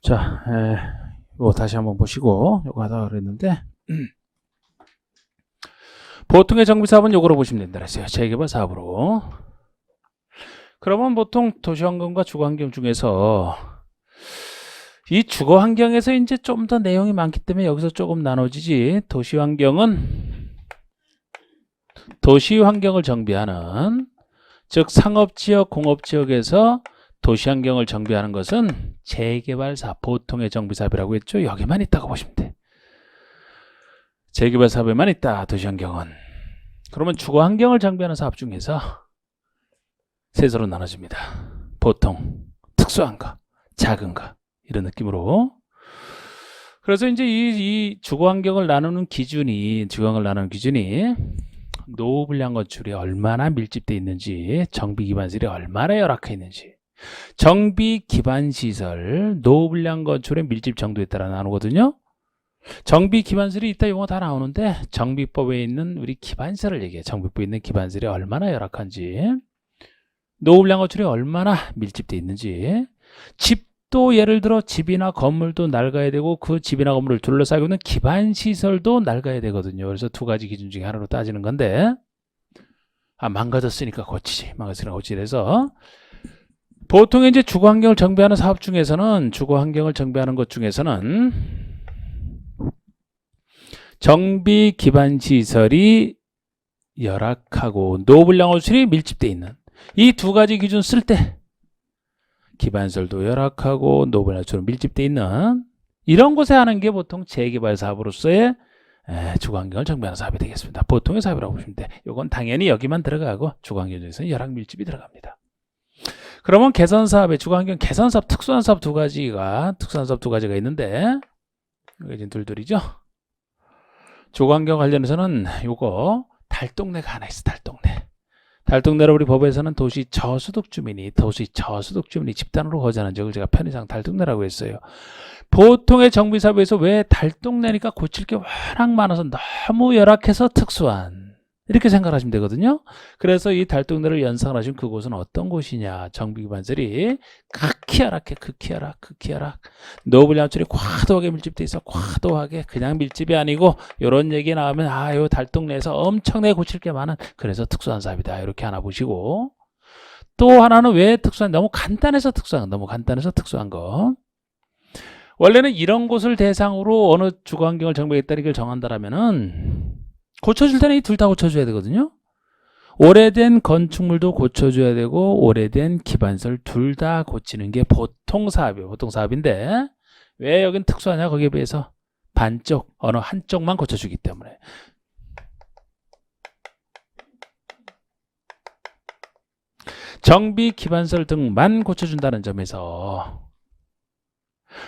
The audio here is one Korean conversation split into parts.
자, 이거 다시 한번 보시고 이거 하다 그랬는데 보통의 정비 사업은 요거로 보시면 된다 그랬어요. 재개발 사업으로. 그러면 보통 도시환경과 주거환경 중에서 이 주거환경에서 이제 좀 더 내용이 많기 때문에 여기서 조금 나눠지지. 도시환경을 정비하는, 즉 상업지역, 공업지역에서 도시환경을 정비하는 것은 재개발사업, 보통의 정비사업이라고 했죠. 여기만 있다고 보시면 돼. 재개발 사업에만 있다, 도시환경은. 그러면 주거환경을 정비하는 사업 중에서 셋으로 나눠집니다. 보통, 특수한 거, 작은 거, 이런 느낌으로. 그래서 이제 이 주거환경을 나누는 기준이, 노후 불량 건축이 얼마나 밀집되어 있는지, 정비 기반시설이 얼마나 열악해 있는지, 정비 기반 시설, 노후 불량 건축의 밀집 정도에 따라 나누거든요. 정비 기반시설이 있다, 용어 다 나오는데 정비법에 있는 우리 기반시설을 얘기해. 정비법에 있는 기반시설이 얼마나 열악한지, 노후 불량 건축이 얼마나 밀집되어 있는지, 집도 예를 들어 집이나 건물도 낡아야 되고 그 집이나 건물을 둘러싸고 있는 기반 시설도 낡아야 되거든요. 그래서 두 가지 기준 중에 하나로 따지는 건데, 망가졌으니까 고치지. 망가졌으니까 고치지. 그래서 보통 이제 주거환경을 정비하는 사업 중에서는, 주거환경을 정비하는 것 중에서는 정비 기반 시설이 열악하고 노후 불량 건축이 밀집되어 있는 이 두 가지 기준 쓸 때, 기반시설도 열악하고 노후 불량 건축으로 밀집되어 있는 이런 곳에 하는 게 보통 재개발 사업으로서의 주거환경을 정비하는 사업이 되겠습니다. 보통의 사업이라고 보시면 돼. 이건 당연히 여기만 들어가고 주거환경 중에서는 열악 밀집이 들어갑니다. 그러면 개선사업의 주거환경 개선사업, 특수한 사업 두 가지가 있는데, 이게 지금 둘이죠. 주거환경 관련해서는 요거 달동네가 하나 있어. 달동네를 우리 법에서는 도시 저소득 주민이 집단으로 거주하는 지역을 제가 편의상 달동네라고 했어요. 보통의 정비사업에서 왜 달동네니까 고칠 게 워낙 많아서 너무 열악해서 특수한, 이렇게 생각하시면 되거든요. 그래서 이 달동네를 연상을 하시면 그곳은 어떤 곳이냐. 정비기반시설이 극히 열악해. 노후 불량 건축이 과도하게 밀집돼 있어. 과도하게. 그냥 밀집이 아니고 이런 얘기 나오면 요 달동네에서 엄청나게 고칠 게 많은, 그래서 특수한 사업이다. 이렇게 하나 보시고, 또 하나는 왜 특수한, 너무 간단해서 특수한 거. 원래는 이런 곳을 대상으로 어느 주거환경을 정비하겠다는 걸 정한다라면은 고쳐줄 때는 이 둘 다 고쳐줘야 되거든요. 오래된 건축물도 고쳐줘야 되고 오래된 기반시설 둘 다 고치는 게 보통 사업이에요. 보통 사업인데 왜 여긴 특수하냐? 거기에 비해서 반쪽, 어느 한쪽만 고쳐주기 때문에. 정비 기반시설 등만 고쳐준다는 점에서,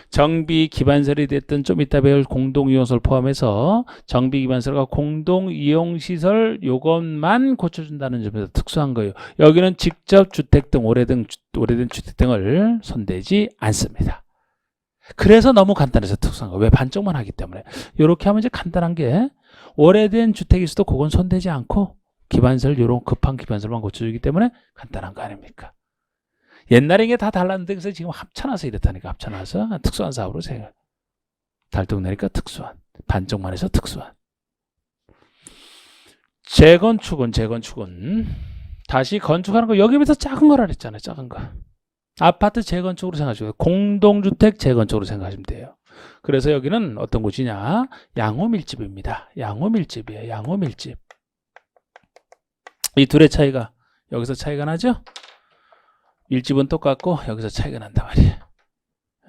정비 기반시설이 됐든 좀 이따 배울 공동이용시설 포함해서 정비 기반시설과 공동이용시설 요것만 고쳐준다는 점에서 특수한 거예요. 여기는 직접 주택 등 오래된 주택 등을 손대지 않습니다. 그래서 너무 간단해서 특수한 거예요. 왜? 반쪽만 하기 때문에. 이렇게 하면 이제 간단한 게, 오래된 주택이 있어도 그건 손대지 않고 기반시설, 요런 급한 기반시설만 고쳐주기 때문에 간단한 거 아닙니까? 옛날에 이게 다 달랐는데, 그래서 지금 합쳐놔서 이렇다니까. 합쳐놔서 특수한 사업으로 생각. 달동네니까 특수한, 반쪽만 해서 특수한. 재건축은 다시 건축하는 거, 여기부터 작은 거라 그랬잖아요. 작은 거. 아파트 재건축으로 생각하시고 공동주택 재건축으로 생각하시면 돼요. 그래서 여기는 어떤 곳이냐? 양호밀집입니다. 양호밀집이에요. 양호밀집. 이 둘의 차이가, 여기서 차이가 나죠? 밀집은 똑같고 여기서 차이가 난단 말이에요.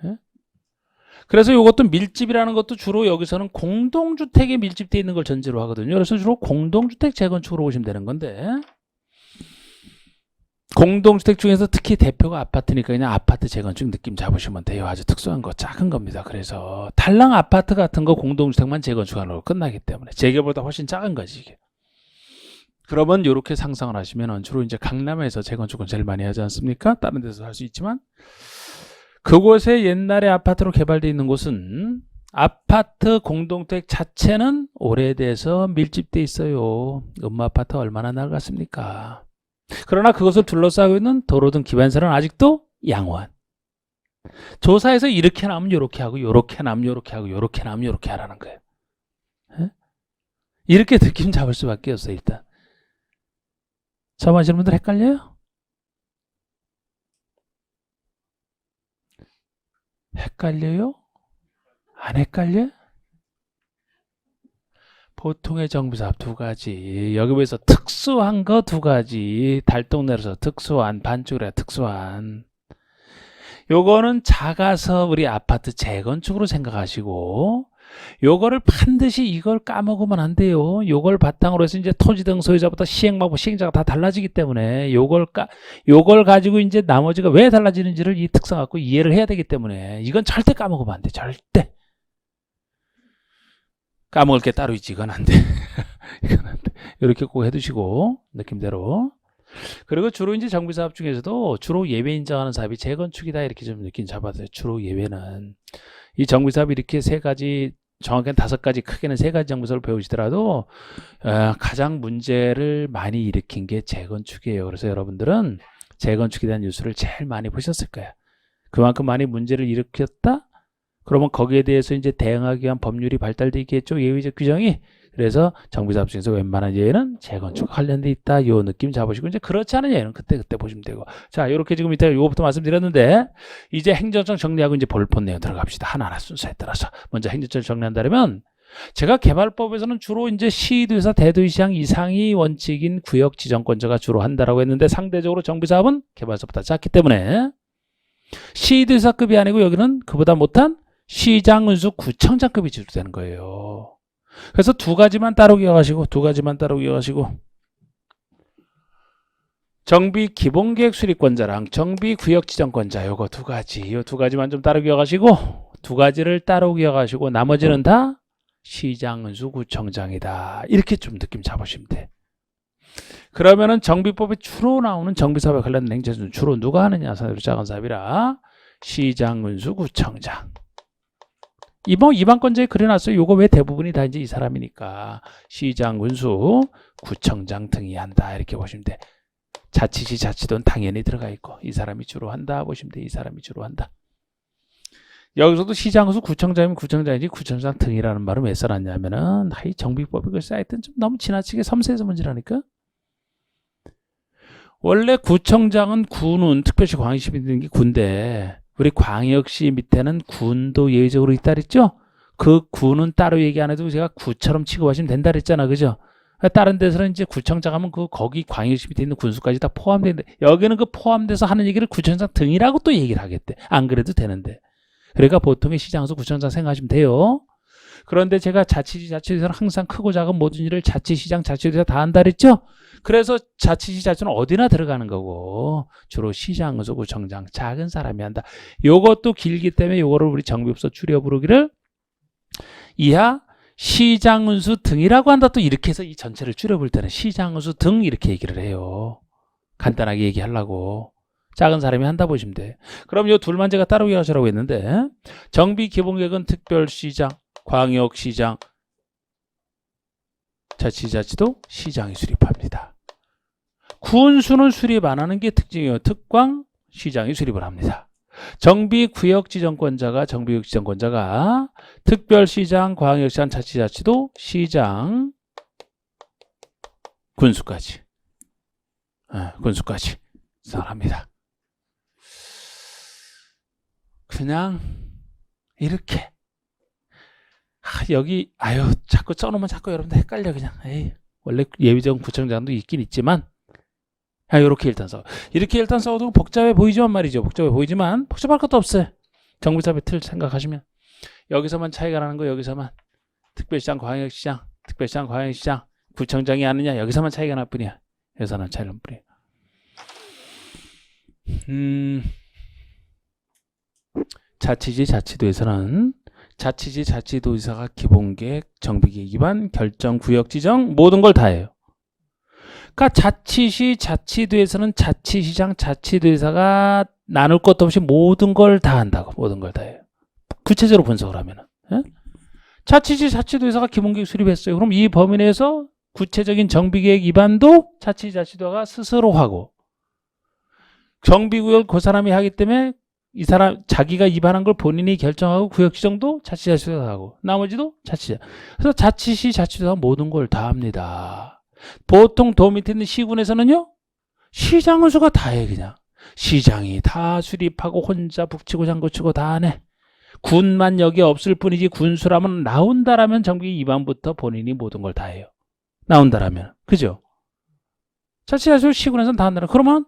예? 그래서 이것도 밀집이라는 것도 주로 여기서는 공동주택에 밀집되어 있는 걸 전제로 하거든요. 그래서 주로 공동주택 재건축으로 보시면 되는 건데, 공동주택 중에서 특히 대표가 아파트니까 그냥 아파트 재건축 느낌 잡으시면 돼요. 아주 특수한 거, 작은 겁니다. 그래서 달랑 아파트 같은 거 공동주택만 재건축하는 거 끝나기 때문에 재개보다 훨씬 작은 거지 이게. 그러면 이렇게 상상을 하시면 주로 이제 강남에서 재건축은 제일 많이 하지 않습니까? 다른 데서 할 수 있지만 그곳에 옛날에 아파트로 개발되어 있는 곳은 아파트 공동주택 자체는 오래돼서 밀집돼 있어요. 아파트 얼마나 낡았습니까? 그러나 그것을 둘러싸고 있는 도로 등 기반시설은 아직도 양호한. 조사에서 이렇게 나오면 이렇게 하고 이렇게 나오면 이렇게 하고 이렇게 나오면 이렇게 하라는 거예요. 예? 이렇게 느낌 잡을 수밖에 없어요. 일단 처음 하시는 분들 헷갈려요? 헷갈려요? 안 헷갈려? 보통의 정비사업 두 가지, 여기 비해서 특수한 거 두 가지, 달동 내려서 특수한, 반쪽이라 특수한. 요거는 작아서 우리 아파트 재건축으로 생각하시고, 요거를 반드시 이걸 까먹으면 안 돼요. 요걸 바탕으로 해서 이제 토지 등 소유자부터 시행방법, 시행자가 다 달라지기 때문에 요걸 가지고 이제 나머지가 왜 달라지는지를 이 특성 갖고 이해를 해야 되기 때문에 이건 절대 까먹으면 안 돼. 절대. 까먹을 게 따로 있지. 이건 안 돼. 이건 안 돼. 이렇게 꼭 해두시고, 느낌대로. 그리고 주로 이제 정비사업 중에서도 주로 예외 인정하는 사업이 재건축이다. 이렇게 좀 느낌 잡아서요. 주로 예외는. 이 정비사업이 이렇게 세 가지, 정확히는 5가지, 크게는 3가지 정비사업을 배우시더라도 가장 문제를 많이 일으킨 게 재건축이에요. 그래서 여러분들은 재건축에 대한 뉴스를 제일 많이 보셨을 거예요. 그만큼 많이 문제를 일으켰다? 그러면 거기에 대해서 이제 대응하기 위한 법률이 발달되어 있겠죠. 예외적 규정이. 그래서 정비사업 중에서 웬만한 예외는 재건축과 관련돼 있다. 요 느낌 잡으시고, 이제 그렇지 않은 예외는 그때 보시면 되고. 자, 요렇게 지금 이따 요거부터 말씀드렸는데, 이제 행정청 정리하고 이제 볼본 내용 들어갑시다. 하나하나 순서에 따라서. 먼저 행정청 정리한다면, 제가 개발법에서는 주로 이제 시도에서 대도시장 이상이 원칙인 구역 지정권자가 주로 한다라고 했는데, 상대적으로 정비사업은 개발서보다 작기 때문에 시도에서급이 아니고 여기는 그보다 못한 시장, 운수, 구청장급이 주로 되는 거예요. 그래서 두 가지만 따로 기억하시고, 정비 기본계획 수립권자랑 정비 구역 지정권자, 요거 두 가지, 요 두 가지만 좀 따로 기억하시고, 두 가지를 따로 기억하시고, 나머지는 다 시장, 운수, 구청장이다. 이렇게 좀 느낌 잡으시면 돼. 그러면은 정비법에 주로 나오는 정비사업에 관련된 행정은 주로 누가 하느냐? 작은 사업이라 시장, 운수, 구청장. 이반권자에 그려놨어요. 요거 왜 대부분이 다 이제 이 사람이니까. 시장, 군수, 구청장 등이 한다. 이렇게 보시면 돼. 자치시, 자치도는 당연히 들어가 있고, 이 사람이 주로 한다. 보시면 돼. 이 사람이 주로 한다. 여기서도 시장, 군수, 구청장이면 구청장이지, 구청장 등이라는 말은 왜 써놨냐면은, 이 정비법이 그 사이트는 좀 너무 지나치게 섬세해서 문제라니까. 원래 구청장은 군은 특별시 광역시 있는 게 군대. 우리 광역시 밑에는 군도 예외적으로 있다 그랬죠? 그 군은 따로 얘기 안 해도 제가 구처럼 취급하시면 된다 그랬잖아. 그죠? 다른 데서는 이제 구청장 하면 거기 광역시 밑에 있는 군수까지 다 포함되는데, 여기는 그 포함돼서 하는 얘기를 구청장 등이라고 또 얘기를 하겠대. 안 그래도 되는데. 그러니까 보통의 시장에서 구청장 생각하시면 돼요. 그런데 제가 자치시, 자치도에서는 항상 크고 작은 모든 일을 자치시장, 자치도에서 다 한다 그랬죠? 그래서 자치시, 자치는 어디나 들어가는 거고, 주로 시장에서 구청장, 작은 사람이 한다. 요것도 길기 때문에 요거를 우리 정비법서 줄여 부르기를 이하 시장운수 등이라고 한다. 또 이렇게 해서 이 전체를 줄여 부를 때는 시장운수 등 이렇게 얘기를 해요. 간단하게 얘기하려고. 작은 사람이 한다 보시면 돼. 그럼 요 둘만 제가 따로 기억하시라고 했는데, 정비 기본계획은 특별시장, 광역시장, 자치자치도 시장이 수립합니다. 군수는 수립 안 하는 게 특징이에요. 특광 시장이 수립을 합니다. 정비구역지정권자가 특별시장, 광역시장, 자치자치도 시장, 군수까지 합니다. 그냥 이렇게 여기 자꾸 써놓으면 자꾸 여러분들 헷갈려. 그냥 원래 예비적 구청장도 있긴 있지만 이렇게 일단 써. 이렇게 일단 써도 복잡해 보이지만 말이죠. 복잡해 보이지만 복잡할 것도 없어요. 정비사업의 틀 생각하시면 여기서만 차이가 나는 거. 여기서만 특별시장, 광역시장, 구청장이 하느냐, 여기서만 차이가 날 뿐이야. 여기서는 차이가 날 뿐이야. 자치시, 자치도에서는 자치시, 자치도지사가 기본계획, 정비계획 위반, 결정, 구역 지정 모든 걸 다 해요. 그러니까 자치시, 자치도에서는 자치시장, 자치도지사가 나눌 것도 없이 모든 걸 다 한다고. 모든 걸 다 해요. 구체적으로 분석을 하면은. 자치시, 자치도지사가 기본계획 수립했어요. 그럼 이 범위 내에서 구체적인 정비계획 위반도 자치시, 자치도가 스스로 하고, 정비구역을 그 사람이 하기 때문에 이 사람 자기가 입안한 걸 본인이 결정하고 구역 지정도 자치자치도가 하고 나머지도 자치자. 그래서 자치시 자치도가 모든 걸 다 합니다. 보통 도 밑에 있는 시군에서는요. 시장 운수가 다 해 그냥. 시장이 다 수립하고 혼자 북치고 장구치고 다 하네. 군만 여기 없을 뿐이지 군수라면 나온다라면 정비 입안부터 본인이 모든 걸 다 해요. 나온다라면. 그죠? 자치자치도 시군에서는 다 한다라. 그러면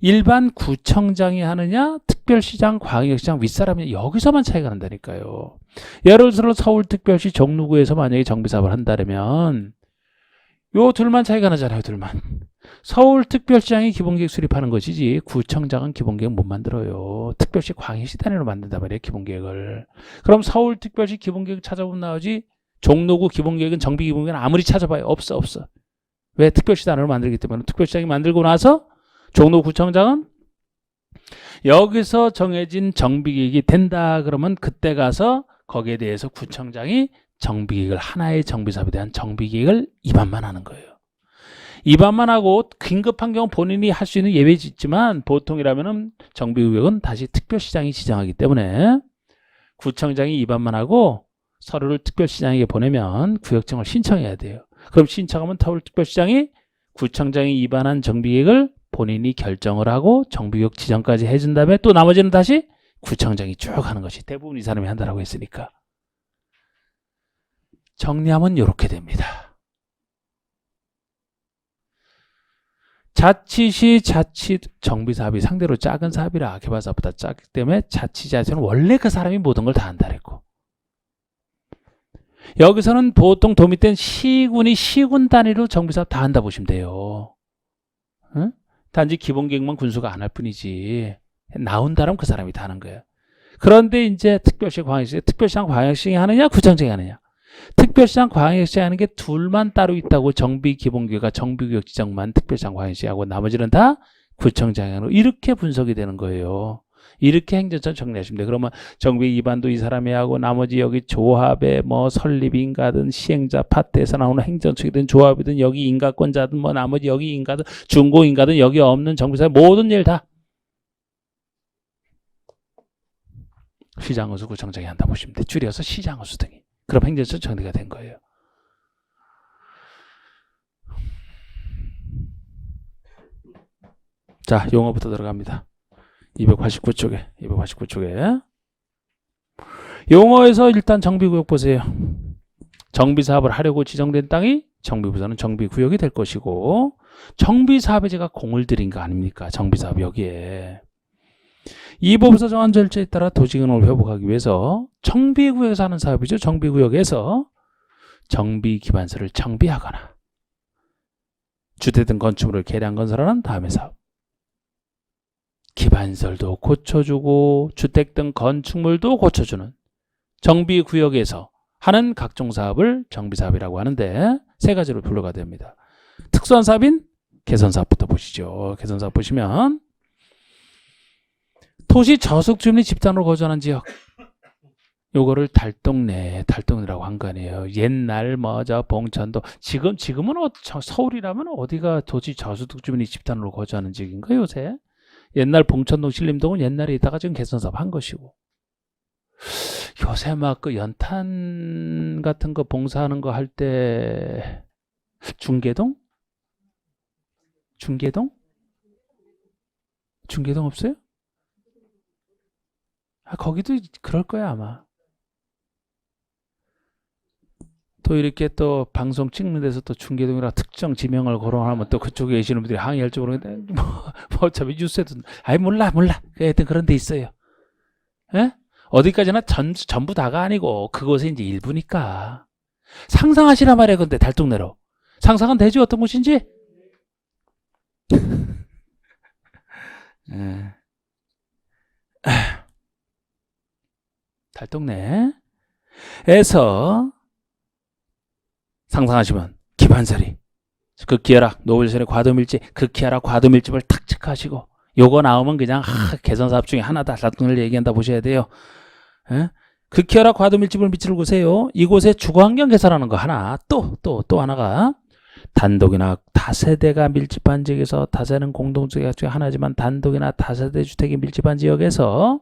일반 구청장이 하느냐 특별시장 광역시장 윗사람이 여기서만 차이가 난다니까요. 예를 들어 서울특별시 종로구에서 만약에 정비사업을 한다면 요 둘만 차이가 나잖아요. 둘만. 서울특별시장이 기본계획 수립하는 것이지 구청장은 기본계획 못 만들어요. 특별시 광역시 단위로 만든단 말이에요. 기본계획을. 그럼 서울특별시 기본계획 찾아보면 나오지 종로구 기본계획은 정비기본계획은 아무리 찾아봐요. 없어. 왜? 특별시 단위로 만들기 때문에. 특별시장이 만들고 나서 종로구청장은 여기서 정해진 정비계획이 된다 그러면 그때 가서 거기에 대해서 구청장이 정비계획을 하나의 정비사업에 대한 정비계획을 입안만 하는 거예요. 입안만 하고 긴급한 경우 본인이 할 수 있는 예외지 있지만 보통이라면은 정비구역은 다시 특별시장이 지정하기 때문에 구청장이 입안만 하고 서류를 특별시장에게 보내면 구역정을 신청해야 돼요. 그럼 신청하면 서울특별시장이 구청장이 입안한 정비계획을 본인이 결정을 하고 정비구역 지정까지 해준 다음에 또 나머지는 다시 구청장이 쭉 하는 것이 대부분 이 사람이 한다라고 했으니까. 정리하면 이렇게 됩니다. 자치시 자치 정비사업이 상대로 작은 사업이라 개발사업보다 작기 때문에 자치자치는 원래 그 사람이 모든 걸 다 한다 그랬고 여기서는 보통 도미 땐 시군이 시군 단위로 정비사업 다 한다 보시면 돼요. 응? 단지 기본계획만 군수가 안 할 뿐이지 나온다면 그 사람이 다 하는 거예요. 그런데 이제 특별시 광역시 특별시장 광역시장이 하느냐 구청장이 하느냐. 특별시장 광역시장이 하는 게 둘만 따로 있다고 정비기본계획과 정비구역 지정만 특별시장 광역시하고 나머지는 다 구청장이 하는 이렇게 분석이 되는 거예요. 이렇게 행정처 정리하시면 돼요. 그러면 정비 입안도 이 사람이 하고 나머지 여기 조합에 뭐 설립인가든 시행자 파트에서 나오는 행정처이든 조합이든 여기 인가권자든 뭐 나머지 여기 인가든 중고인가든 여기 없는 정비사의 모든 일 다 시장허수 구청장이 한다 보시면 돼요. 줄여서 시장허수 등이. 그럼 행정처 정리가 된 거예요. 자, 용어부터 들어갑니다. 289쪽에 용어에서 일단 정비구역 보세요. 정비사업을 하려고 지정된 땅이 정비부서는 정비구역이 될 것이고 정비사업에 제가 공을 들인 거 아닙니까? 정비사업 여기에 이 법에서 정한 절차에 따라 도지기능을 회복하기 위해서 정비구역에서 하는 사업이죠. 정비구역에서 정비기반서를 정비하거나 주택 등 건축물을 개량 건설하는 다음의 사업. 기반설도 고쳐주고 주택 등 건축물도 고쳐주는 정비구역에서 하는 각종 사업을 정비사업이라고 하는데 세 가지로 분류가 됩니다. 특수한 사업인 개선사업부터 보시죠. 개선사업 보시면 도시 저속주민이 집단으로 거주하는 지역 요거를 달동네라고 한 거 아니에요. 옛날 저 봉천도 지금은 서울이라면 어디가 도시 저소득주민이 집단으로 거주하는 지역인가요 요새? 옛날 봉천동 신림동은 옛날에 있다가 지금 개선사업 한 것이고 요새 막 그 연탄 같은 거 봉사하는 거 할 때 중계동 없어요? 거기도 그럴 거야 아마. 또 이렇게 또 방송 찍는 데서 또 중계동이라 특정 지명을 거론하면 또 그쪽에 계시는 분들이 항의할 줄 모르겠는데 뭐 어차피 뉴스에도 몰라 하여튼 그런 데 있어요. 에? 어디까지나 전부 다가 아니고 그곳의 이제 일부니까 상상하시란 말이에요. 근데 달동네로 상상은 되지 어떤 곳인지. 달동네에서 상상하시면 기반설이 극기하락 노벨선의 과도밀집 극기하락 과도밀집을 탁 체크하시고 요거 나오면 그냥 개선사업 중에 하나다. 달동네를 얘기한다 보셔야 돼요. 극기하락 과도밀집을 밑을 보세요. 이곳에 주거환경 개선하는 거 하나 또 하나가 단독이나 다세대가 밀집한 지역에서 다세는 공동주택 중에 하나지만 단독이나 다세대 주택이 밀집한 지역에서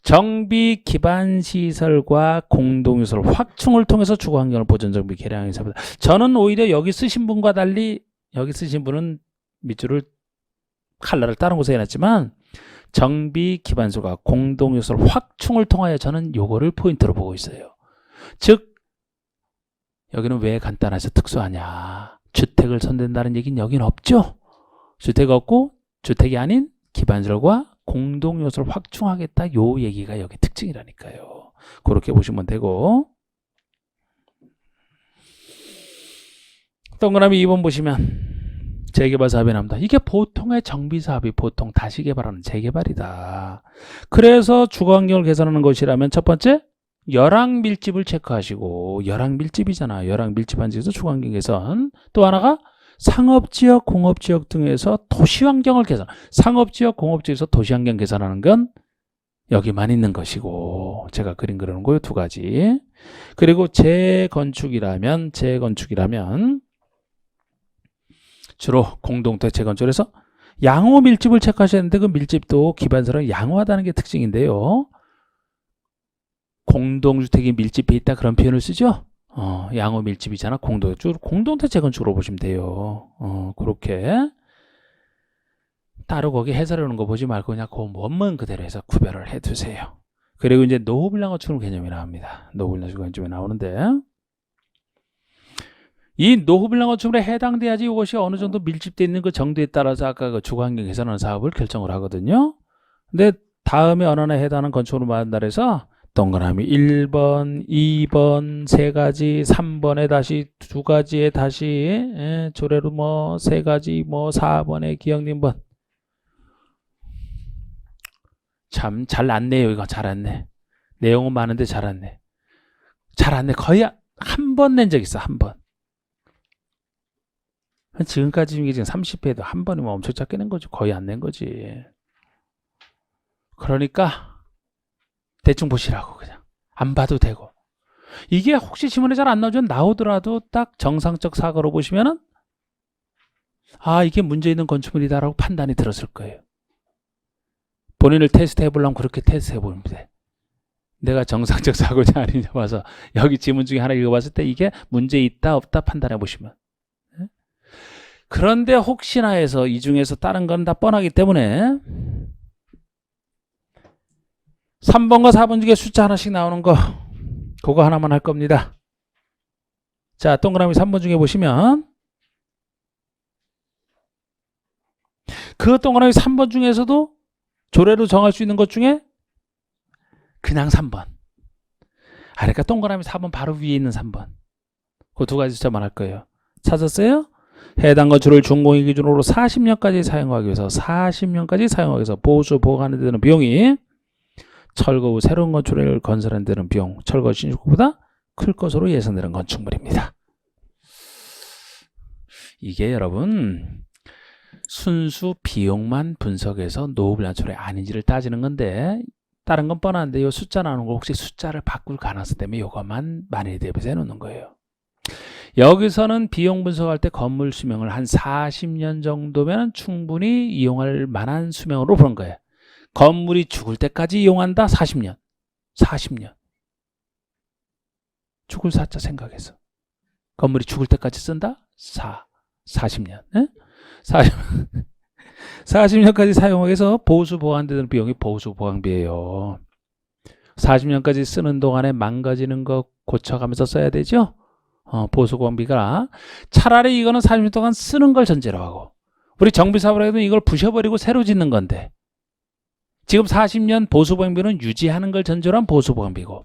정비 기반 시설과 공동시설 확충을 통해서 주거 환경을 보존 정비 개량해 삽니다. 저는 오히려 여기 쓰신 분과 달리 여기 쓰신 분은 밑줄을 칼라를 다른 곳에 해놨지만 정비 기반 시설과 공동시설 확충을 통하여 저는 요거를 포인트로 보고 있어요. 즉 여기는 왜 간단해서 특수하냐? 주택을 선택한다는 얘기는 여기는 없죠. 주택 없고 주택이 아닌 기반시설과 공동요소를 확충하겠다. 요 얘기가 여기 특징이라니까요. 그렇게 보시면 되고 동그라미 2번 보시면 재개발 사업이 나옵니다. 이게 보통의 정비 사업이 보통 다시 개발하는 재개발이다. 그래서 주거 환경을 개선하는 것이라면 첫 번째 열악 밀집을 체크하시고 열악 밀집이잖아. 열악 밀집한 지에서 주거 환경 개선. 또 하나가 상업지역, 공업지역 등에서 도시환경을 개선. 상업지역, 공업지역에서 도시환경 개선하는 건 여기만 있는 것이고 제가 그림 그리는 거요. 두 가지. 그리고 재건축이라면 주로 공동체 재건축에서 양호 밀집을 체크하셔야 되는데 그 밀집도 기반서는 양호하다는 게 특징인데요. 공동주택이 밀집해 있다 그런 표현을 쓰죠. 양호 밀집이잖아. 공동체 재건축으로 보시면 돼요. 그렇게 따로 거기 해설하는 거 보지 말고 그냥 그 원문 그대로 해서 구별을 해 두세요. 그리고 이제 노후불량 건축 개념이 나옵니다. 노후불량 건축 개념이 나오는데 이 노후불량 건축물에 해당돼야지 이것이 어느 정도 밀집되어 있는 그 정도에 따라서 아까 그 주거환경 개선하는 사업을 결정을 하거든요. 근데 다음에 어느 하나에 해당하는 건축물을 말한다 해서 동그라미 1번, 2번, 3가지, 3번에 다시 2가지에 다시 조례로 뭐 3가지, 뭐 4번에 기억님번. 참 잘 안네요. 이거 잘 안네. 내용은 많은데 잘 안네. 잘 안네. 거의 한 번 낸 적 있어. 한 번. 지금까지 중에 지금 30회에도 한 번이면 엄청 작게 낸 거지. 거의 안 낸 거지. 그러니까 대충 보시라고 그냥. 안 봐도 되고. 이게 혹시 지문에 잘 안 나오더라도 딱 정상적 사고로 보시면은 아 이게 문제 있는 건축물이다라고 판단이 들었을 거예요. 본인을 테스트 해보려면 그렇게 테스트 해보면 돼. 내가 정상적 사고냐 아니냐 봐서 여기 지문 중에 하나 읽어봤을 때 이게 문제 있다 없다 판단해 보시면. 그런데 혹시나 해서 이 중에서 다른 건 다 뻔하기 때문에 3번과 4번 중에 숫자 하나씩 나오는 거 그거 하나만 할 겁니다. 자 동그라미 3번 중에 보시면 그 동그라미 3번 중에서도 조례로 정할 수 있는 것 중에 그냥 3번. 그러니까 동그라미 4번 바로 위에 있는 3번. 그 두 가지 숫자만 할 거예요. 찾았어요? 해당 건축을 준공일 기준으로 40년까지 사용하기 위해서 보수 보관하는 데는 비용이 철거 후 새로운 건축을 건설하는 데는 비용, 철거 신축보다 클 것으로 예상되는 건축물입니다. 이게 여러분 순수 비용만 분석해서 노후불량 초래 아닌지를 따지는 건데 다른 건 뻔한데 이 숫자 나오는 거 혹시 숫자를 바꿀 가능성 때문에 이것만 많이 대비해 놓는 거예요. 여기서는 비용 분석할 때 건물 수명을 한 40년 정도면 충분히 이용할 만한 수명으로 보는 거예요. 건물이 죽을 때까지 이용한다? 40년. 죽을 사자 생각해서. 건물이 죽을 때까지 쓴다? 40년. 네? 40년까지 사용하기 위해서 보수 보관되는 비용이 보수 보관비예요. 40년까지 쓰는 동안에 망가지는 거 고쳐가면서 써야 되죠? 보수 보관비가 차라리 이거는 40년 동안 쓰는 걸 전제로 하고 우리 정비사업을 해도 이걸 부셔버리고 새로 짓는 건데 지금 40년 보수 보관비는 유지하는 걸 전제로 한 보수 보관비고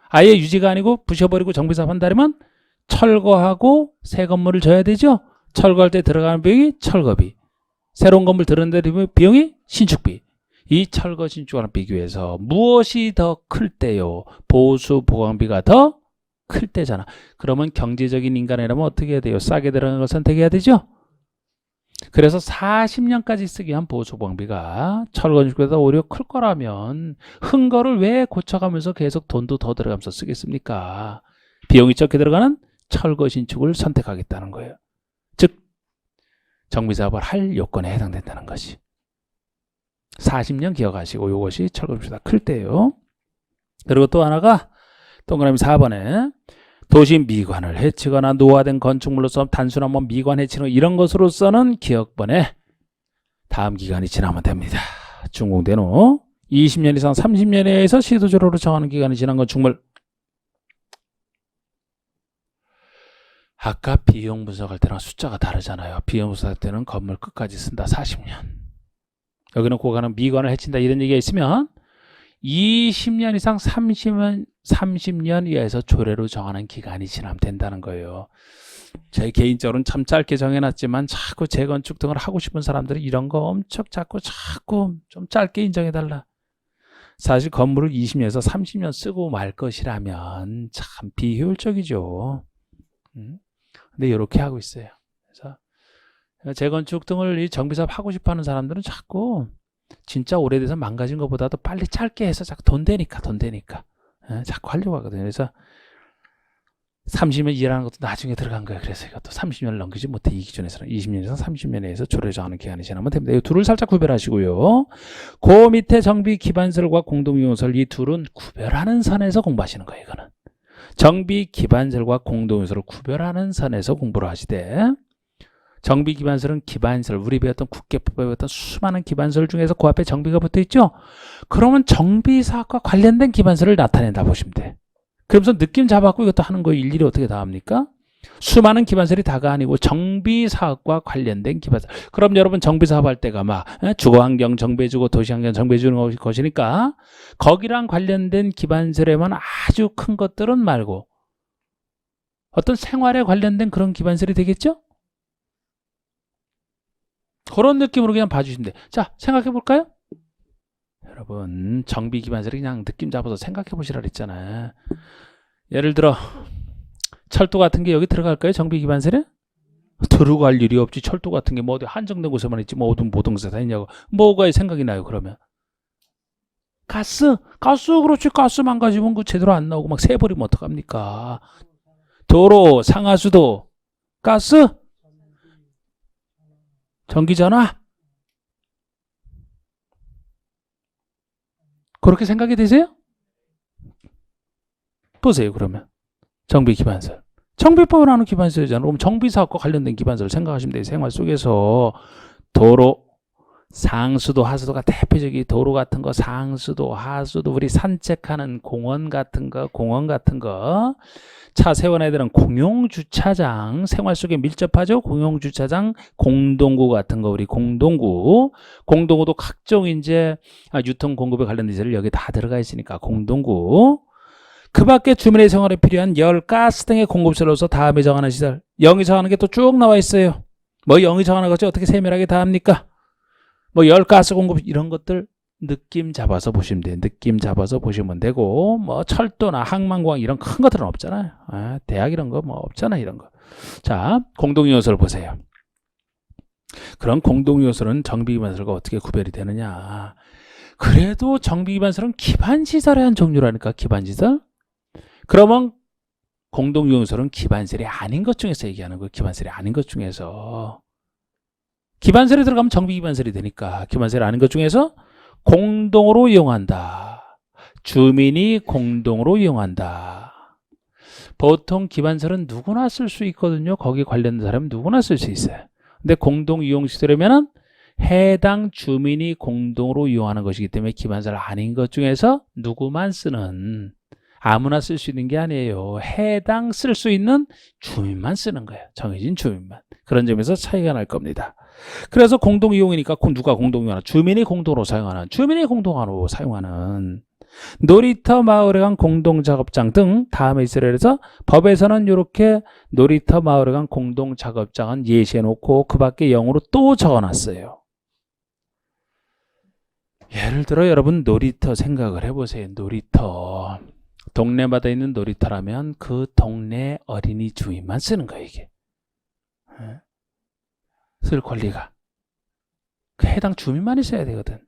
아예 유지가 아니고 부셔버리고 정비사업 한다면 철거하고 새 건물을 져야 되죠? 철거할 때 들어가는 비용이 철거비, 새로운 건물 들어오는 데 비용이 신축비. 이 철거 신축과는 비교해서 무엇이 더 클 때요? 보수 보관비가 더 클 때잖아. 그러면 경제적인 인간이라면 어떻게 해야 돼요? 싸게 들어가는 걸 선택해야 되죠? 그래서 40년까지 쓰기 위한 보수 보관비가 철거 신축보다 오히려 클 거라면 흔 거를 왜 고쳐가면서 계속 돈도 더 들어가면서 쓰겠습니까? 비용이 적게 들어가는 철거 신축을 선택하겠다는 거예요. 즉 정비사업을 할 요건에 해당된다는 것이. 40년 기억하시고 이것이 철거비보다 클 때예요. 그리고 또 하나가 동그라미 4번에 도시 미관을 해치거나 노화된 건축물로서 단순한 뭐 미관 해치는 이런 것으로서는 기억번에 다음 기간이 지나면 됩니다. 준공된 후 20년 이상 30년에 의해서 시도조로로 정하는 기간이 지난 건 중물. 아까 비용 분석할 때랑 숫자가 다르잖아요. 비용 분석할 때는 건물 끝까지 쓴다. 40년. 여기는 고가는 미관을 해친다. 이런 얘기가 있으면 20년 이상 30년 이하에서 조례로 정하는 기간이 지나면 된다는 거예요. 제 개인적으로는 참 짧게 정해놨지만 자꾸 재건축 등을 하고 싶은 사람들이 이런 거 엄청 자꾸 좀 짧게 인정해달라. 사실 건물을 20년에서 30년 쓰고 말 것이라면 참 비효율적이죠. 근데 이렇게 하고 있어요. 그래서 재건축 등을 정비사업 하고 싶어하는 사람들은 자꾸 진짜 오래돼서 망가진 것보다도 빨리 짧게 해서 자꾸 돈 되니까 자꾸 하려고 하거든요. 그래서 30년 일하는 것도 나중에 들어간 거예요. 그래서 이것도 30년을 넘기지 못해. 이 기준에서는 20년에서 30년에서 조례 정하는 기간이 지나면 됩니다. 이 둘을 살짝 구별하시고요. 그 밑에 정비 기반설과 공동이용설 이 둘은 구별하는 선에서 공부하시는 거예요. 이거는 정비 기반설과 공동이용설을 구별하는 선에서 공부를 하시되, 정비 기반설은 기반설, 우리 배웠던 국계법에 배웠던 수많은 기반설 중에서 그 앞에 정비가 붙어 있죠. 그러면 정비 사업과 관련된 기반설을 나타낸다 보시면 돼. 그러면서 느낌 잡았고 이것도 하는 거 일일이 어떻게 다 합니까? 수많은 기반설이 다가 아니고 정비 사업과 관련된 기반설. 그럼 여러분 정비 사업 할 때가 막 주거환경 정비해주고 도시환경 정비해주는 것이니까 거기랑 관련된 기반설에만 아주 큰 것들은 말고 어떤 생활에 관련된 그런 기반설이 되겠죠? 그런 느낌으로 그냥 봐주시면 돼요. 자, 생각해 볼까요? 여러분 정비 기반설이 그냥 느낌 잡아서 생각해 보시라 그랬잖아요. 예를 들어 철도 같은 게 여기 들어갈까요? 정비 기반설에? 들어갈 일이 없지. 철도 같은 게 뭐 어디 한정된 곳에만 있지 뭐 어떤 모동사 다 있냐고. 뭐가 생각이 나요 그러면? 가스 그렇지. 가스 망가지면 그 제대로 안 나오고 막 새버리면 어떡합니까? 도로, 상하수도, 가스, 전기전화. 그렇게 생각이 되세요? 보세요 그러면 정비 기반설, 정비법을 하는 기반설이잖아요. 그럼 정비사업과 관련된 기반설을 생각하시면 돼요. 생활 속에서 도로, 상수도, 하수도가 대표적인 도로 같은 거, 상수도, 하수도, 우리 산책하는 공원 같은 거, 차 세워놔야 되는 공용주차장, 생활 속에 밀접하죠. 공용주차장, 공동구 같은 거, 우리 공동구도 각종 이제 유통 공급에 관련된 시설 여기 다 들어가 있으니까 공동구. 그 밖에 주민의 생활에 필요한 열, 가스 등의 공급시설로서 다음에 정하는 시설. 영이 정하는 게 또 쭉 나와 있어요. 뭐 영이 정하는 거죠. 어떻게 세밀하게 다 합니까? 뭐 열, 가스 공급 이런 것들 느낌 잡아서 보시면 돼요. 느낌 잡아서 보시면 되고, 뭐 철도나 항만공항 이런 큰 것들은 없잖아요. 대학 이런 거 뭐 없잖아요. 이런 거. 자, 공동요소를 보세요. 그럼 공동요소는 정비기반설과 어떻게 구별이 되느냐. 그래도 정비기반설은 기반시설의 한 종류라니까. 기반시설. 그러면 공동요소는 기반설이 아닌 것 중에서 얘기하는 거예요. 기반설이 아닌 것 중에서. 기반설에 들어가면 정비기반설이 되니까. 기반설이 아닌 것 중에서 공동으로 이용한다. 주민이 공동으로 이용한다. 보통 기반설은 누구나 쓸 수 있거든요. 거기에 관련된 사람은 누구나 쓸 수 있어요. 근데 공동 이용시설이면은 해당 주민이 공동으로 이용하는 것이기 때문에 기반설 아닌 것 중에서 누구만 쓰는, 아무나 쓸 수 있는 게 아니에요. 해당 쓸 수 있는 주민만 쓰는 거예요. 정해진 주민만. 그런 점에서 차이가 날 겁니다. 그래서 공동 이용이니까 누가 공동 이용하나? 주민이 공동으로 사용하는 놀이터, 마을에 간 공동작업장 등 다음에 있으려 해서 법에서는 이렇게 놀이터, 마을에 간 공동작업장은 예시해 놓고 그 밖에 영어로 또 적어놨어요. 예를 들어 여러분 놀이터 생각을 해보세요. 놀이터. 동네마다 있는 놀이터라면 그 동네 어린이 주민만 쓰는 거예요. 이게. 쓸 권리가. 그 해당 주민만이 써야 되거든.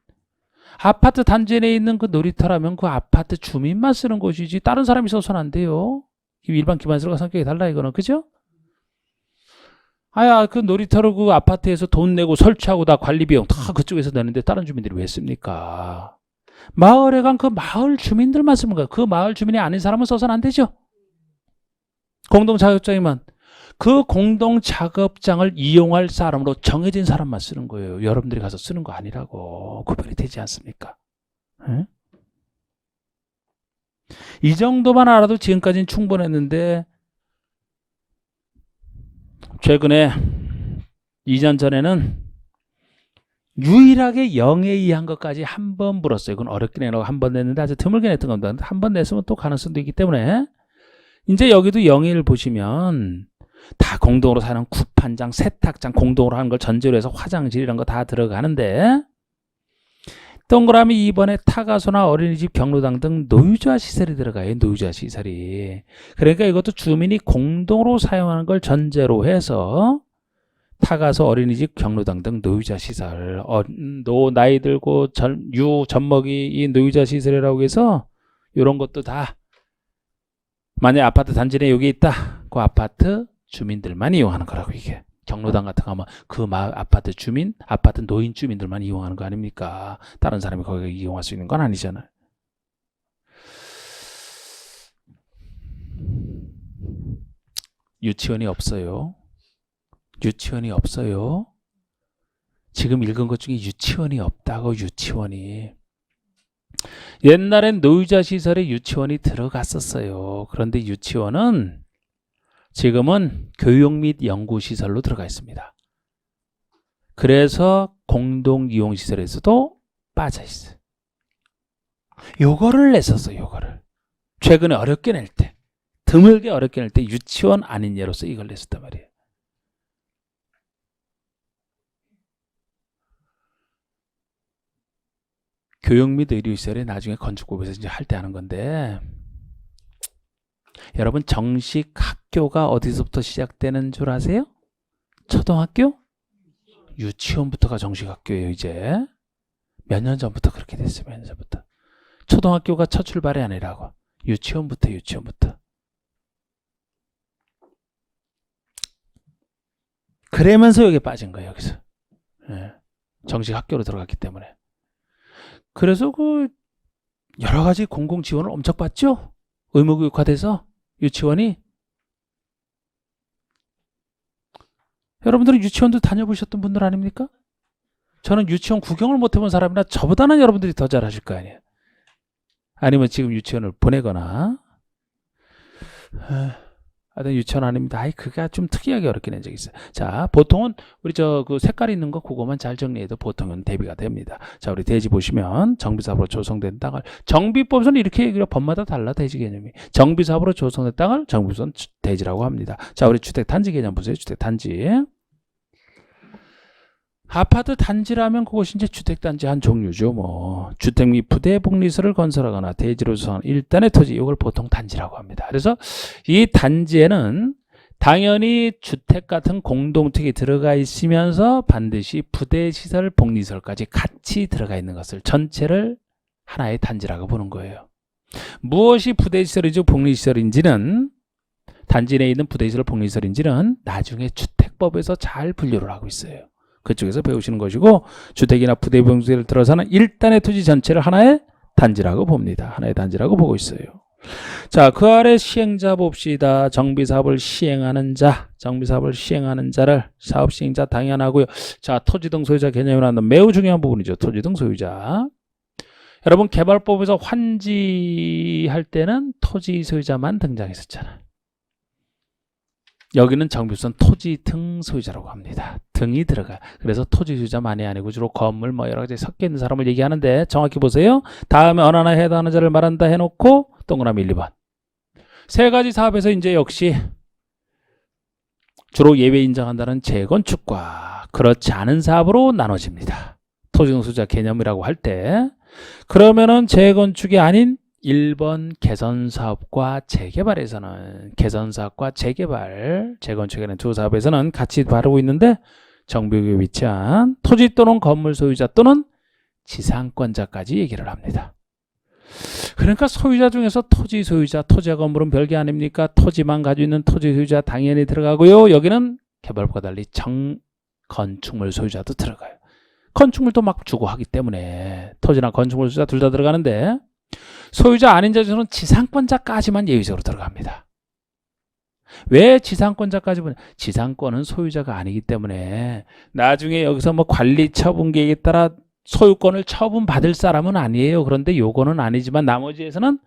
아파트 단지 내에 있는 그 놀이터라면 그 아파트 주민만 쓰는 곳이지 다른 사람이 써서는 안 돼요. 일반 기반설과 성격이 달라 이거는. 그죠? 아야, 그 놀이터를 그 아파트에서 돈 내고 설치하고 다 관리 비용 다 그쪽에서 내는데 다른 주민들이 왜 씁니까? 마을에 간 그 마을 주민들만 쓰는 거야. 그 마을 주민이 아닌 사람은 써서는 안 되죠. 공동 작업장이면 그 공동 작업장을 이용할 사람으로 정해진 사람만 쓰는 거예요. 여러분들이 가서 쓰는 거 아니라고. 구별이 되지 않습니까? 에? 이 정도만 알아도 지금까지는 충분했는데 최근에 2년 전에는 유일하게 0에 의한 것까지 한 번 물었어요. 그건 어렵긴 해요. 한 번 냈는데 아주 드물게 냈던 겁니다. 한 번 냈으면 또 가능성도 있기 때문에 이제 여기도 0을 보시면 다 공동으로 사는 구판장, 세탁장 공동으로 하는 걸 전제로 해서 화장실 이런 거 다 들어가는데 동그라미 2번에 타가소나 어린이집, 경로당 등 노유자 시설이 들어가요. 노유자 시설이. 그러니까 이것도 주민이 공동으로 사용하는 걸 전제로 해서 타가소, 어린이집, 경로당 등 노유자 시설, 나이 들고 젖먹이 이 노유자 시설이라고 해서 이런 것도 다 만약 아파트 단지 내 여기 있다. 그 아파트 주민들만 이용하는 거라고 이게. 경로당 같은 거 하면 그 마을 아파트 주민, 아파트 노인 주민들만 이용하는 거 아닙니까? 다른 사람이 거기 이용할 수 있는 건 아니잖아요. 유치원이 없어요. 유치원이 없어요. 지금 읽은 것 중에 유치원이 없다고. 유치원이. 옛날엔 노유자 시설에 유치원이 들어갔었어요. 그런데 유치원은 지금은 교육 및 연구시설로 들어가 있습니다. 그래서 공동이용시설에서도 빠져 있어요. 요거를 냈었어요. 요거를. 최근에 어렵게 낼 때, 드물게 어렵게 낼 때 유치원 아닌 예로서 이걸 냈었단 말이에요. 교육 및 의료시설에 나중에 건축법에서 이제 할 때 하는 건데 여러분 정식 학교가 어디서부터 시작되는 줄 아세요? 초등학교? 유치원부터가 정식 학교예요. 이제 몇 년 전부터 그렇게 됐어요. 몇 년 전부터. 초등학교가 첫 출발이 아니라고. 유치원부터. 그러면서 여기 빠진 거예요. 여기서. 네. 정식 학교로 들어갔기 때문에. 그래서 그 여러 가지 공공 지원을 엄청 받죠. 의무교육화돼서 유치원이. 여러분들은 유치원도 다녀보셨던 분들 아닙니까? 저는 유치원 구경을 못 해본 사람이라 저보다는 여러분들이 더 잘하실 거 아니에요. 아니면 지금 유치원을 보내거나. 하여튼 유치원 아닙니다. 아이, 그게 좀 특이하게 어렵게 낸 적이 있어요. 자, 보통은 우리 그 색깔 있는 거 그거만 잘 정리해도 보통은 대비가 됩니다. 자, 우리 대지 보시면 정비사업으로 조성된 땅을, 정비법에서는 이렇게 얘기해요. 법마다 달라, 대지 개념이. 정비사업으로 조성된 땅을 정비법에서는 대지라고 합니다. 자, 우리 주택단지 개념 보세요. 주택단지. 아파트 단지라면 그것이 이제 주택단지 한 종류죠. 뭐 주택 및 부대 복리설을 건설하거나 대지로 조성한 일단의 토지, 이걸 보통 단지라고 합니다. 그래서 이 단지에는 당연히 주택 같은 공동택이 들어가 있으면서 반드시 부대 시설, 복리설까지 같이 들어가 있는 것을 전체를 하나의 단지라고 보는 거예요. 무엇이 부대 시설이죠, 복리 시설인지는, 단지 내에 있는 부대 시설, 복리설인지는 나중에 주택법에서 잘 분류를 하고 있어요. 그쪽에서 배우시는 것이고, 주택이나 부대 병수를 들어서는 일단의 토지 전체를 하나의 단지라고 봅니다. 하나의 단지라고 보고 있어요. 자, 그 아래 시행자 봅시다. 정비사업을 시행하는 자, 정비사업을 시행하는 자를 사업 시행자 당연하고요. 자, 토지 등 소유자 개념이 나오는 매우 중요한 부분이죠. 토지 등 소유자. 여러분 개발법에서 환지할 때는 토지 소유자만 등장했었잖아요. 여기는 정비법에서는 토지 등 소유자라고 합니다. 등이 들어가. 그래서 토지 소유자만이 아니고 주로 건물 뭐 여러 가지 섞여 있는 사람을 얘기하는데, 정확히 보세요. 다음에 어느 하나에 해당하는 자를 말한다 해놓고 동그라미 1, 2번. 세 가지 사업에서 이제 역시 주로 예외 인정한다는 재건축과 그렇지 않은 사업으로 나눠집니다. 토지 등 소유자 개념이라고 할 때, 그러면은 재건축이 아닌 1번 개선사업과 재개발에서는, 개선사업과 재개발, 재건축이라는 두 사업에서는 같이 다루고 있는데, 정비구역에 위치한 토지 또는 건물 소유자 또는 지상권자까지 얘기를 합니다. 그러니까 소유자 중에서 토지 소유자, 토지와 건물은 별개 아닙니까? 토지만 가지고 있는 토지 소유자 당연히 들어가고요. 여기는 개발부가 달리 건축물 소유자도 들어가요. 건축물도 막 주고 하기 때문에 토지나 건축물 소유자 둘 다 들어가는데 소유자 아닌 자 중에서는 지상권자까지만 예외적으로 들어갑니다. 왜 지상권자까지 보냐? 지상권은 소유자가 아니기 때문에 나중에 여기서 뭐 관리 처분 계획에 따라 소유권을 처분받을 사람은 아니에요. 그런데 요거는 아니지만 나머지에서는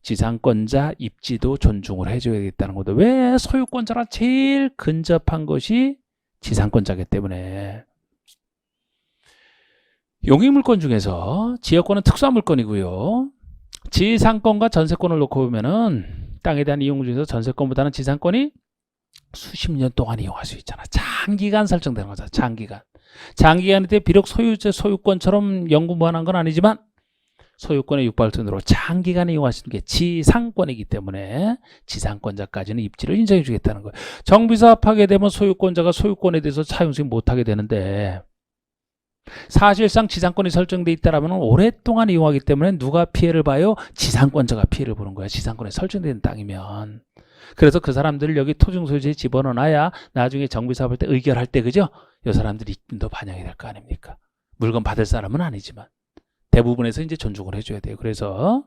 지상권자 입지도 존중을 해줘야겠다는 것도. 왜? 소유권자랑 제일 근접한 것이 지상권자이기 때문에. 용익물권 중에서 지역권은 특수한 물건이고요. 지상권과 전세권을 놓고 보면은 땅에 대한 이용 중에서 전세권보다는 지상권이 수십 년 동안 이용할 수 있잖아. 장기간 설정되는 거죠. 장기간. 장기간인데 비록 소유권처럼 영구무한한 건 아니지만 소유권의 육발순으로 장기간 이용할 수 있는 게 지상권이기 때문에 지상권자까지는 입지를 인정해 주겠다는 거예요. 정비사업하게 되면 소유권자가 소유권에 대해서 사용수익 못하게 되는데 사실상 지상권이 설정돼 있다라면 오랫동안 이용하기 때문에 누가 피해를 봐요? 지상권자가 피해를 보는 거야. 지상권에 설정된 땅이면. 그래서 그 사람들을 여기 토중소유지에 집어넣어놔야 나중에 정비사업할 때 의결할 때 그죠? 이 사람들이 입김도 반영이 될 거 아닙니까? 물건 받을 사람은 아니지만 대부분에서 이제 존중을 해줘야 돼요. 그래서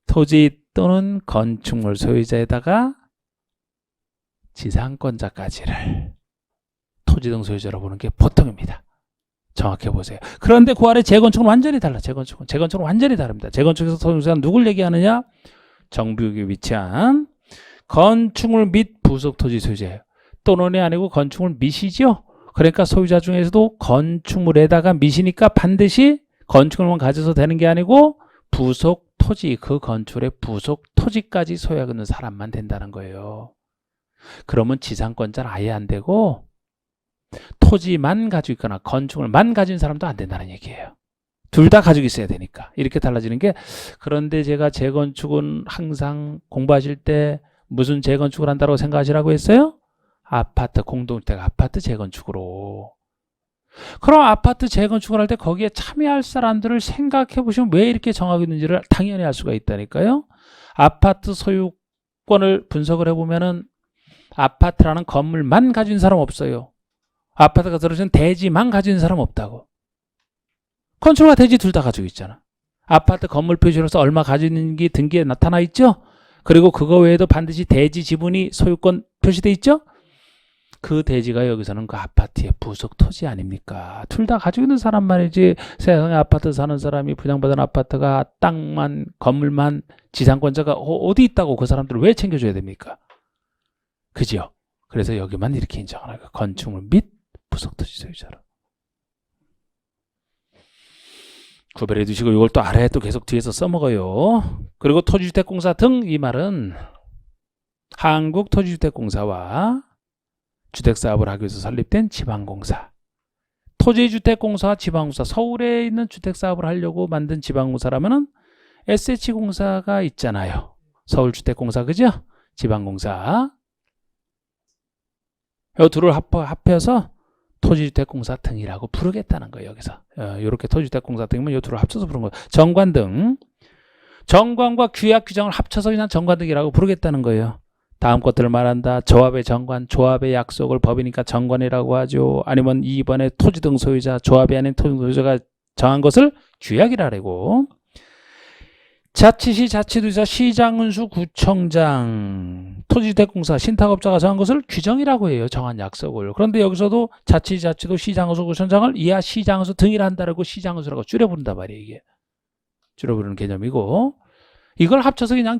토지 또는 건축물 소유자에다가 지상권자까지를 토지 등 소유자로 보는 게 보통입니다. 정확해 보세요. 그런데 그 아래 재건축은 완전히 달라. 재건축은 완전히 다릅니다. 재건축에서 소유자는 누굴 얘기하느냐? 정비구역에 위치한 건축물 및 부속 토지 소유자예요. 또는이 아니고 건축물 및이죠. 그러니까 소유자 중에서도 건축물에다가 및이니까 반드시 건축물만 가져서 되는 게 아니고 부속 토지, 그 건축물의 부속 토지까지 소유하고 있는 사람만 된다는 거예요. 그러면 지상권자는 아예 안 되고 토지만 가지고 있거나 건축물만 가진 사람도 안 된다는 얘기예요. 둘 다 가지고 있어야 되니까. 이렇게 달라지는 게. 그런데 제가 재건축은 항상 공부하실 때 무슨 재건축을 한다고 생각하시라고 했어요? 아파트, 공동주택 아파트 재건축으로. 그럼 아파트 재건축을 할 때 거기에 참여할 사람들을 생각해 보시면 왜 이렇게 정하고 있는지를 당연히 알 수가 있다니까요. 아파트 소유권을 분석을 해보면은 아파트라는 건물만 가진 사람 없어요. 아파트가 들어오면 대지만 가진 사람 없다고. 건축과 대지 둘 다 가지고 있잖아. 아파트 건물 표시로서 얼마 가지고 있는 게 등기에 나타나 있죠. 그리고 그거 외에도 반드시 대지 지분이 소유권 표시돼 있죠. 그 대지가 여기서는 그 아파트의 부속 토지 아닙니까? 둘 다 가지고 있는 사람 말이지. 세상에 아파트 사는 사람이 분양받은 아파트가 땅만 건물만 지상권자가 어디 있다고 그 사람들을 왜 챙겨줘야 됩니까? 그죠? 그래서 여기만 이렇게 인정하는 거예요. 건축물 및 부속 토지 소유자로. 구별해 두시고 이걸 또 아래에 또 계속 뒤에서 써먹어요. 그리고 토지주택공사 등, 이 말은 한국토지주택공사와 주택사업을 하기 위해서 설립된 지방공사. 토지주택공사와 지방공사. 서울에 있는 주택사업을 하려고 만든 지방공사라면은 SH공사가 있잖아요. 서울주택공사, 그죠? 지방공사. 이 둘을 합해서 토지주택공사 등이라고 부르겠다는 거예요. 여기서 이렇게 토지주택공사 등이면 이 둘을 합쳐서 부르는 거예요. 정관등. 정관과 규약 규정을 합쳐서 그냥 정관등이라고 부르겠다는 거예요. 다음 것들을 말한다. 조합의 정관, 조합의 약속을 법이니까 정관이라고 하죠. 아니면 2번에 토지등 소유자, 조합이 아닌 토지등 소유자가 정한 것을 규약이라고. 자치시, 자치도지사, 시장군수, 구청장, 토지주택공사, 신탁업자가 정한 것을 규정이라고 해요. 정한 약속을. 그런데 여기서도 자치시, 자치도, 시장군수, 구청장을 이하 시장군수 등이라 한다라고 시장군수라고 줄여 부른단 말이에요. 이게 줄여 부르는 개념이고, 이걸 합쳐서 그냥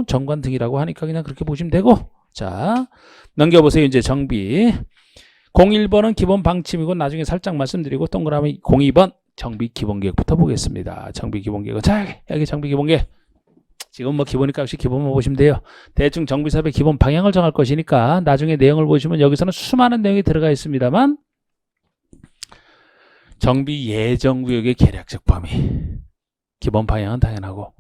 정관 등이라고 하니까 그냥 그렇게 보시면 되고. 자, 넘겨보세요. 이제 정비. 01번은 기본 방침이고 나중에 살짝 말씀드리고, 동그라미 02번 정비 기본계획부터 보겠습니다. 정비 기본계획. 자, 여기 정비 기본계획. 지금 뭐 기본이니까 역시 기본만 보시면 돼요. 대충 정비사업의 기본 방향을 정할 것이니까 나중에 내용을 보시면 여기서는 수많은 내용이 들어가 있습니다만 정비 예정구역의 계략적 범위. 기본 방향은 당연하고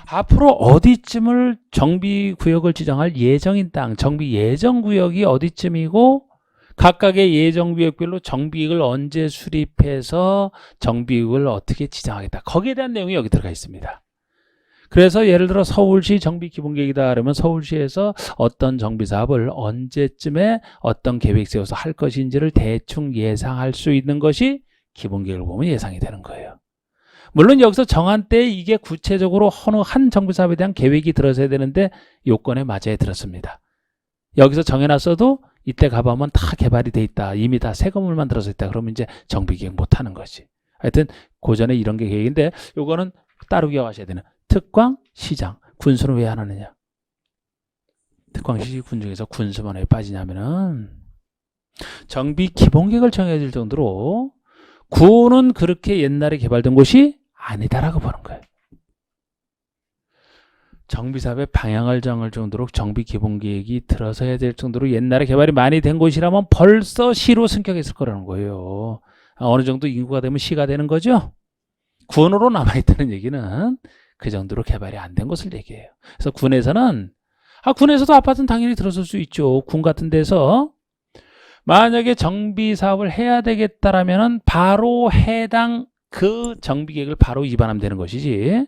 앞으로 어디쯤을 정비구역을 지정할 예정인 땅, 정비 예정구역이 어디쯤이고 각각의 예정구역별로 정비익을 언제 수립해서 정비익을 어떻게 지정하겠다. 거기에 대한 내용이 여기 들어가 있습니다. 그래서 예를 들어 서울시 정비기본계획이다 그러면 서울시에서 어떤 정비사업을 언제쯤에 어떤 계획 세워서 할 것인지를 대충 예상할 수 있는 것이 기본계획을 보면 예상이 되는 거예요. 물론 여기서 정한 때 이게 구체적으로 어느 한 정비사업에 대한 계획이 들어서야 되는데 요건에 맞아야 들었습니다. 여기서 정해놨어도 이때 가보면 다 개발이 돼 있다. 이미 다 새 건물만 들어서 있다. 그러면 이제 정비계획 못하는 거지. 하여튼 고전에 이런 게 계획인데 요거는 따로 기억하셔야 되는 특광, 시장, 군수는 왜 안 하느냐. 특광, 시장, 군 중에서 군수만 왜 빠지냐면은 정비 기본계획을 정해야 될 정도로 군은 그렇게 옛날에 개발된 곳이 아니다라고 보는 거예요. 정비사업의 방향을 정할 정도로 정비 기본계획이 들어서야 될 정도로 옛날에 개발이 많이 된 곳이라면 벌써 시로 승격했을 거라는 거예요. 어느 정도 인구가 되면 시가 되는 거죠. 군으로 남아있다는 얘기는 그 정도로 개발이 안 된 곳을 얘기해요. 그래서 군에서는 군에서도 아파트는 당연히 들어설 수 있죠. 군 같은 데서 만약에 정비 사업을 해야 되겠다라면은 바로 해당 그 정비 계획을 바로 위반하면 되는 것이지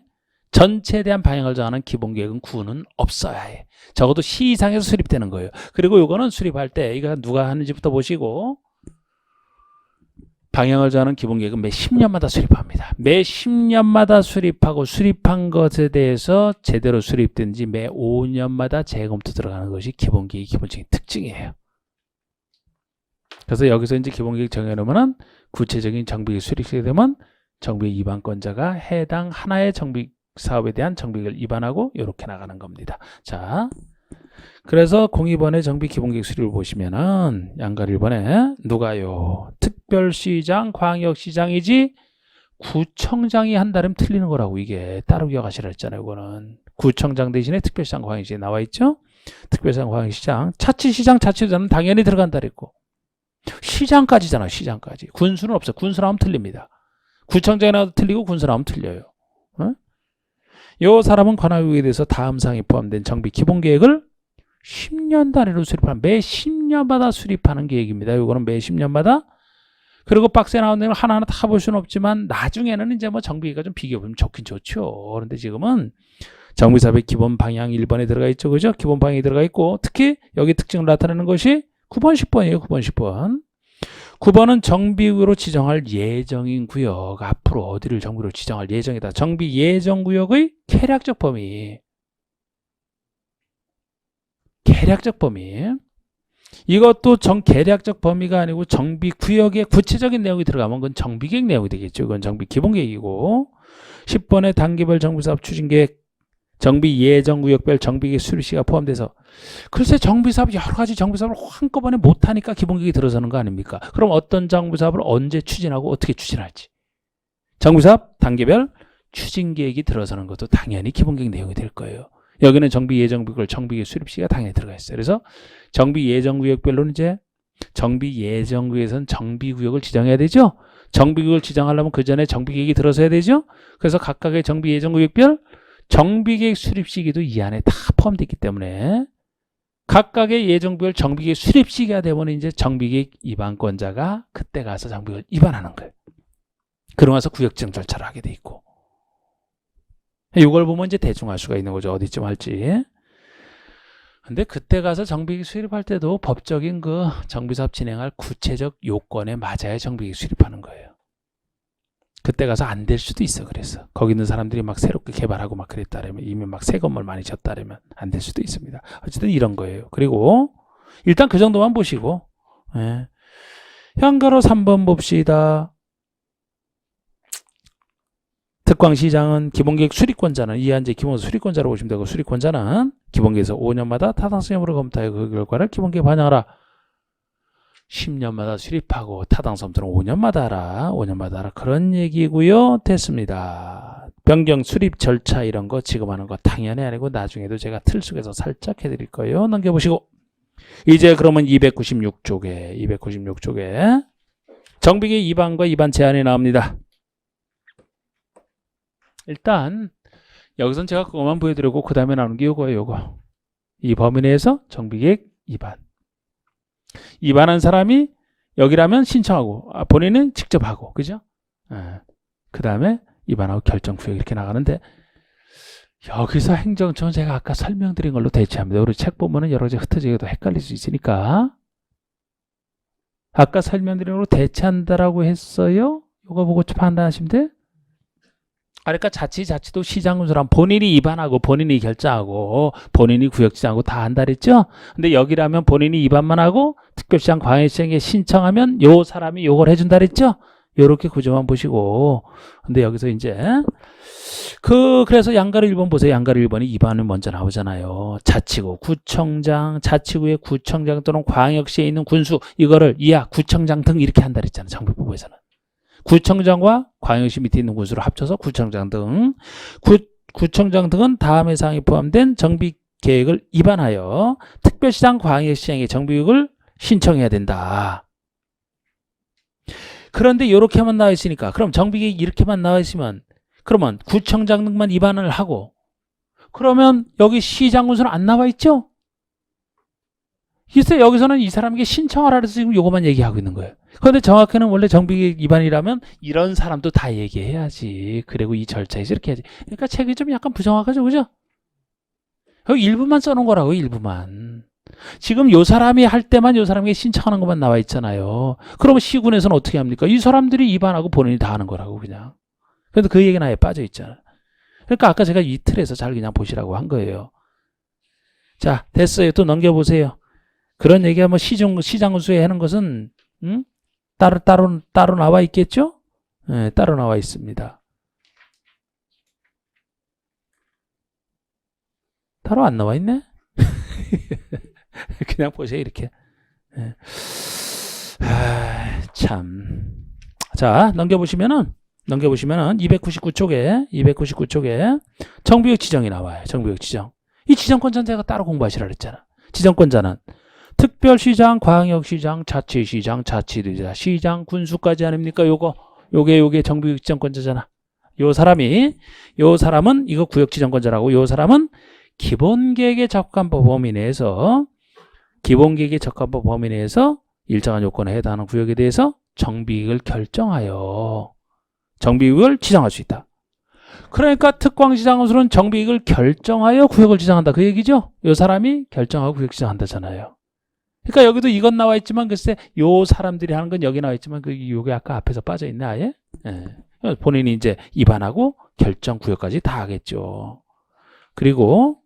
전체에 대한 방향을 정하는 기본 계획은 군은 없어야 해. 적어도 시 이상에서 수립되는 거예요. 그리고 요거는 수립할 때 이거 누가 하는지부터 보시고 방향을 정하는 기본 계획은 매 10년마다 수립합니다. 매 10년마다 수립하고 수립한 것에 대해서 제대로 수립된지 매 5년마다 재검토 들어가는 것이 기본 계획의 기본적인 특징이에요. 그래서 여기서 이제 기본계획 정해놓으면 구체적인 정비계획 수립시게 되면 정비 위반권자가 해당 하나의 정비 사업에 대한 정비계획을 위반하고 이렇게 나가는 겁니다. 자, 그래서 02번의 정비 기본계획 수립을 보시면은 양갈 1번에 누가요? 특별시장, 광역시장이지 구청장이 한다면 틀리는 거라고. 이게 따로 기억하시라 했잖아요. 이거는 구청장 대신에 특별시장, 광역시장 나와 있죠? 특별시장, 광역시장, 자치시장, 자치도는 당연히 들어간다 그랬고 시장까지잖아. 시장까지. 군수는 없어. 군수 나오면 틀립니다. 구청장이 나와도 틀리고 군수 나오면 틀려요. 어? 요 사람은 관할구역에 대해서 다음 사항이 포함된 정비 기본계획을 10년 단위로 수립하는, 매 10년마다 수립하는 계획입니다. 요거는 매 10년마다. 그리고 박스에 나온 내용을 하나하나 다 볼 수는 없지만 나중에는 이제 뭐 정비계획가 좀 비교해보면 좋긴 좋죠. 그런데 지금은 정비사업의 기본 방향 1번에 들어가 있죠. 그죠? 기본 방향이 들어가 있고 특히 여기 특징을 나타내는 것이 9번, 10번이에요. 9번, 10번. 9번은 정비구역으로 지정할 예정인 구역. 앞으로 어디를 정비로 지정할 예정이다. 정비 예정구역의 계략적 범위. 계략적 범위. 이것도 계략적 범위가 아니고 정비구역의 구체적인 내용이 들어가면 그건 정비계획 내용이 되겠죠. 이건 정비 기본계획이고 10번의 단계별 정비사업 추진계획 정비 예정구역별 정비계획 수립시가 포함돼서 글쎄 정비사업 여러 가지 정비사업을 한꺼번에 못하니까 기본계획이 들어서는 거 아닙니까? 그럼 어떤 정비사업을 언제 추진하고 어떻게 추진할지 정비사업 단계별 추진계획이 들어서는 것도 당연히 기본계획 내용이 될 거예요. 여기는 정비 예정구역별 정비계획 수립시가 당연히 들어가 있어요. 그래서 정비 예정구역별로는 이제 정비 예정구역에서는 정비구역을 지정해야 되죠. 정비구역을 지정하려면 그 전에 정비계획이 들어서야 되죠. 그래서 각각의 정비 예정구역별 정비계획 수립 시기도 이 안에 다 포함되어 있기 때문에 각각의 예정구역 정비계획 수립 시기가 되면 이제 정비계획 위반권자가 그때 가서 정비계획을 위반하는 거예요. 그러고 나서 구역지정 절차를 하게 돼 있고 이걸 보면 이제 대충 알 수가 있는 거죠. 어디쯤 할지. 근데 그때 가서 정비계획 수립할 때도 법적인 그 정비사업 진행할 구체적 요건에 맞아야 정비계획 수립하는 거예요. 그때 가서 안 될 수도 있어. 그래서 거기 있는 사람들이 막 새롭게 개발하고 막 그랬다라면 이미 막 새 건물 많이 졌다라면 안 될 수도 있습니다. 어쨌든 이런 거예요. 그리고 일단 그 정도만 보시고 현가로 3번 봅시다. 특광시장은 기본계획 수립권자는 이한제 기본 수립권자로 보시면 되고 수립권자는 기본계획에서 5년마다 타당성 여부를 검토하여 그 결과를 기본계획에 반영하라. 10년마다 수립하고 타당성 검토는 5년마다 하라. 5년마다 하라. 그런 얘기고요. 됐습니다. 변경 수립 절차 이런 거 지금 하는 거 당연히 아니고 나중에도 제가 틀 속에서 살짝 해드릴 거예요. 넘겨보시고 이제 그러면 296쪽에 정비계획 위반과 위반 제한이 나옵니다. 일단 여기선 제가 그것만 보여드리고 그 다음에 나오는 게 요거 이 범위 내에서 정비계획 위반 위반한 사람이 여기라면 신청하고 본인은 직접 하고 그죠? 그 다음에 위반하고 결정구역 이렇게 나가는데 여기서 행정처는 제가 아까 설명드린 걸로 대체합니다. 우리 책 보면은 여러 가지 흩어지기도 헷갈릴 수 있으니까. 아까 설명드린 걸로 대체한다라고 했어요. 이거 보고 판단하시면 돼. 그러니까 자치도 시장군수랑 본인이 입안하고 본인이 결정하고 본인이 구역지정하고 다 한다 그랬죠. 근데 여기라면 본인이 입안만 하고 특별시장 광역시장에 신청하면 요 사람이 요걸 해준다 그랬죠. 요렇게 구조만 보시고. 근데 여기서 이제 그래서 양가로 1번 보세요. 양가로 1번이 입안은 먼저 나오잖아요. 자치구, 구청장, 자치구의 구청장 또는 광역시에 있는 군수 이거를 이하 구청장 등 이렇게 한다 그랬잖아요. 정비법에서는. 구청장과 광역시 밑에 있는 군수를 합쳐서 구청장 등. 구청장 등은 다음의 사항이 포함된 정비 계획을 입안하여 특별시장, 광역시장의 정비계획을 신청해야 된다. 그런데 이렇게만 나와 있으니까 그럼 정비계획 이렇게만 나와 있으면 그러면 구청장 등만 입안을 하고 그러면 여기 시장 군수는 안 나와 있죠? 글쎄 여기서는 이 사람에게 신청하라 해서 지금 요것만 얘기하고 있는 거예요. 그런데 정확히는 원래 정비계획 위반이라면 이런 사람도 다 얘기해야지. 그리고 이 절차에서 이렇게 해야지. 그러니까 책이 좀 약간 부정확하죠, 그죠? 여기 일부만 써놓은 거라고, 일부만. 지금 요 사람이 할 때만 요 사람에게 신청하는 것만 나와 있잖아요. 그러면 시군에서는 어떻게 합니까? 이 사람들이 위반하고 본인이 다 하는 거라고 그냥. 그런데 그 얘기는 아예 빠져 있잖아. 그러니까 아까 제가 이 틀에서 잘 그냥 보시라고 한 거예요. 자, 됐어요. 또 넘겨보세요. 그런 얘기하면 시장군수에 하는 것은 따로 나와 있겠죠? 네, 따로 나와 있습니다. 따로 안 나와 있네? 그냥 보세요, 이렇게. 네. 참. 자, 넘겨보시면은 299쪽에 정비역 지정이 나와요. 정비역 지정. 이 지정권자는 제가 따로 공부하시라 그랬잖아. 지정권자는 특별시장, 광역시장, 자치시장, 자치도지사, 시장, 군수까지 아닙니까? 요게 정비역 지정권자잖아. 요 사람은 이거 구역 지정권자라고. 요 사람은 기본계획에 적합한 범위 내에서 일정한 요건에 해당하는 구역에 대해서 정비계획을 결정하여 정비계획을 지정할 수 있다. 그러니까 특광시장으로는 정비계획을 결정하여 구역을 지정한다. 그 얘기죠? 요 사람이 결정하고 구역 지정한다잖아요. 그러니까 여기도 이건 나와 있지만 글쎄 요 사람들이 하는 건 여기 나와 있지만 요게 아까 앞에서 빠져 있네 아예. 예. 본인이 이제 입안하고 결정 구역까지 다 하겠죠. 그리고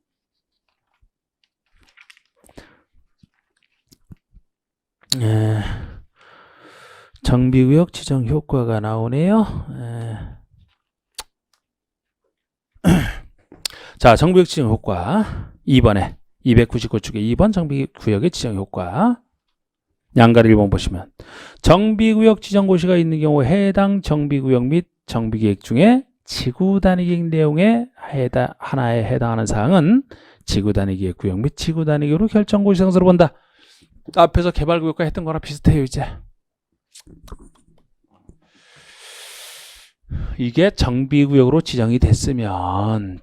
정비구역 지정 효과가 나오네요. 자, 정비구역 지정 효과 2번에 299쪽에 2번 정비구역의 지정 효과. 양가를 1번 보시면 정비구역 지정고시가 있는 경우 해당 정비구역 및 정비계획 중에 지구단위계획 내용에 하나에 해당하는 사항은 지구단위계획 구역 및 지구단위계획으로 결정고시 상서로 본다. 앞에서 개발구역과 했던 거랑 비슷해요. 이제 이게 정비구역으로 지정이 됐으면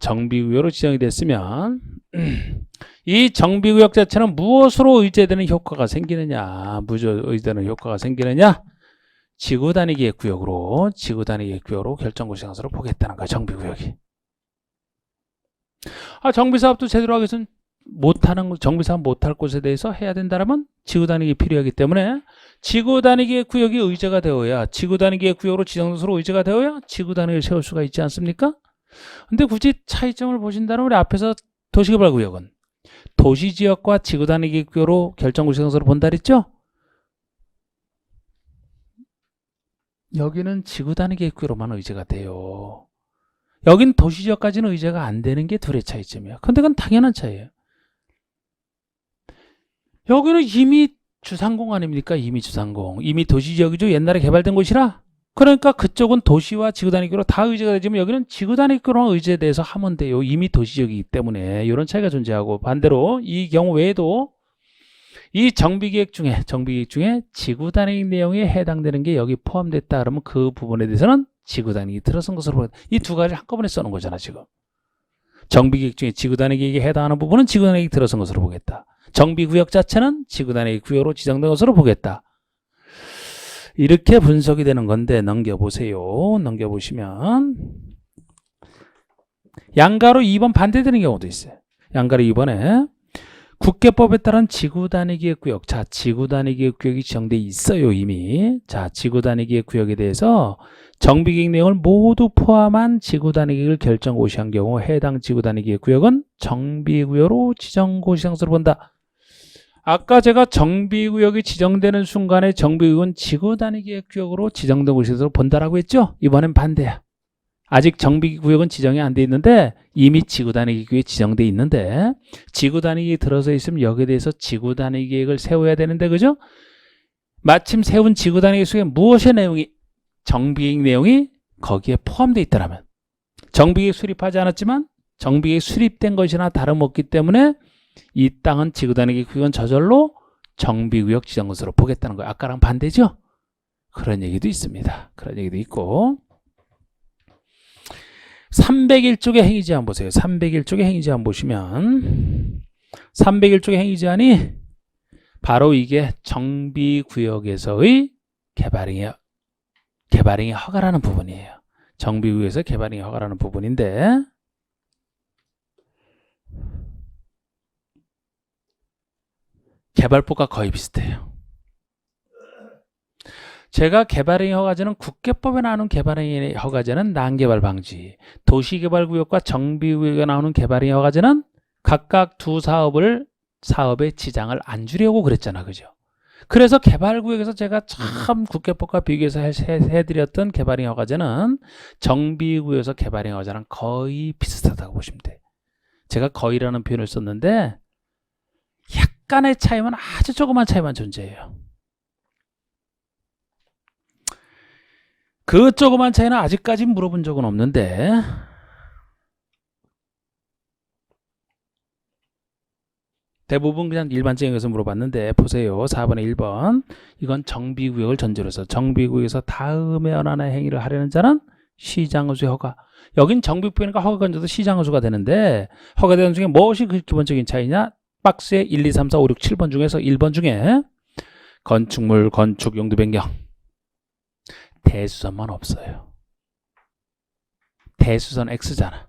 이 정비구역 자체는 무엇으로 의제되는 효과가 생기느냐? 지구단위계획구역으로 결정고시 상서로 보겠다는 거야. 정비구역이. 정비사업도 제대로 하기 위해서는 정비사업 못할 곳에 대해서 해야 된다면 지구단위계획이 필요하기 때문에 지구단위계획구역이 의제가 되어야 지구단위계획구역으로 지정서로 의제가 되어야 지구단위를 세울 수가 있지 않습니까? 근데 굳이 차이점을 보신다면 우리 앞에서 도시개발구역은 도시지역과 지구단위계획구역으로 결정고시 상서로 본다 그랬죠? 여기는 지구단위계획구역으로만 의제가 돼요. 여긴 도시지역까지는 의제가 안 되는 게 둘의 차이점이야. 근데 그건 당연한 차이예요. 여기는 이미 주상공 아닙니까? 이미 도시지역이죠. 옛날에 개발된 곳이라. 그러니까 그쪽은 도시와 지구단위계획으로 다 의제가 되지만 여기는 지구단위계획으로 의제에 대해서 하면 돼요. 이미 도시지역이기 때문에 이런 차이가 존재하고, 반대로 이 경우 외에도 이 정비계획 중에 지구단위 내용에 해당되는 게 여기 포함됐다 그러면 그 부분에 대해서는 지구단위계획이 들어선 것으로 보겠다. 이 두 가지를 한꺼번에 써놓은 거잖아 지금. 정비계획 중에 지구단위계획에 해당하는 부분은 지구단위계획이 들어선 것으로 보겠다. 정비구역 자체는 지구단위구역으로 지정된 것으로 보겠다. 이렇게 분석이 되는 건데 넘겨보세요. 넘겨보시면 양가로 2번 반대되는 경우도 있어요. 양가로 2번에 국계법에 따른 지구단위기의 구역. 자, 지구단위기의 구역이 지정돼 있어요, 이미. 자, 지구단위기의 구역에 대해서 정비계획 내용을 모두 포함한 지구단위기를 결정고시한 경우 해당 지구단위기의 구역은 정비구역으로 지정고시장소로 본다. 아까 제가 정비구역이 지정되는 순간에 정비구역은 지구단위기의 구역으로 지정된 곳에서 본다라고 했죠? 이번엔 반대야. 아직 정비구역은 지정이 안 돼 있는데 이미 지구단위기 구역이 지정돼 있는데 지구단위기 들어서 있으면 여기에 대해서 지구단위 계획을 세워야 되는데 그죠? 마침 세운 지구단위기 속에 무엇의 내용이 정비계획 내용이 거기에 포함되어 있다라면 정비계획 수립하지 않았지만 정비계획 수립된 것이나 다름없기 때문에 이 땅은 지구단위기 구역은 저절로 정비구역 지정것으로 보겠다는 거예요. 아까랑 반대죠? 그런 얘기도 있습니다. 그런 얘기도 있고 301쪽의 행위제한 보세요. 301쪽의 행위제한 보시면 301쪽의 행위제한이 바로 이게 정비구역에서의 개발행위 허가라는 부분이에요. 정비구역에서 개발행위 허가라는 부분인데 개발법과 거의 비슷해요. 제가 개발행위 허가제는 국계법에 나오는 개발행위 허가제는 난개발 방지, 도시개발구역과 정비구역에 나오는 개발행위 허가제는 각각 두 사업의 지장을 안 주려고 그랬잖아, 그죠? 그래서 개발구역에서 제가 참 국계법과 비교해서 해드렸던 개발행위 허가제는 정비구역에서 개발행위 허가제랑 거의 비슷하다고 보시면 돼. 제가 거의라는 표현을 썼는데 약간의 차이만, 아주 조그만 차이만 존재해요. 그 조그만 차이는 아직까지 물어본 적은 없는데 대부분 그냥 일반적인 것을 물어봤는데 보세요. 4번에 1번 이건 정비구역을 전제로 해서 정비구역에서 다음에 어느 행위를 하려는 자는 시장허수의 허가. 여긴 정비구역이니까 허가 건져도 시장허수가 되는데 허가되는 중에 무엇이 그 기본적인 차이냐? 박스에 1, 2, 3, 4, 5, 6, 7번 중에서 1번 중에 건축물, 건축, 용도 변경 대수선만 없어요. 대수선 X잖아.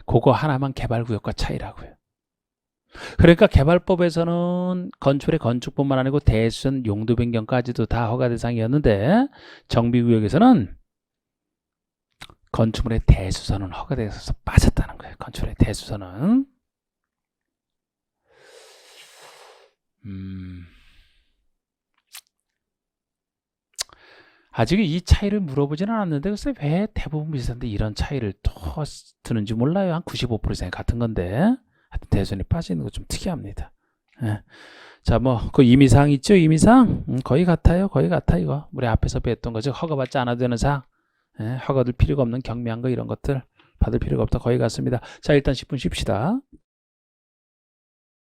그거 하나만 개발구역과 차이라고요. 그러니까 개발법에서는 건축의 건축뿐만 아니고 대수선, 용도 변경까지도 다 허가 대상이었는데 정비구역에서는 건축물의 대수선은 허가돼서 빠졌다는 거예요. 건축물의 대수선은. 아직 이 차이를 물어보지는 않았는데 글쎄 왜 대부분 비슷한데 이런 차이를 또 드는지 몰라요. 한 95% 이상이 같은 건데 하여튼 대선이 빠지는 거 좀 특이합니다. 예. 자, 뭐 그 임의사항 있죠? 임의사항 거의 같아요. 거의 같아 이거. 우리 앞에서 배웠던 거죠. 허가받지 않아도 되는 사항. 예. 허가될 필요가 없는 경미한 거 이런 것들 받을 필요가 없다. 거의 같습니다. 자, 일단 10분 쉽시다.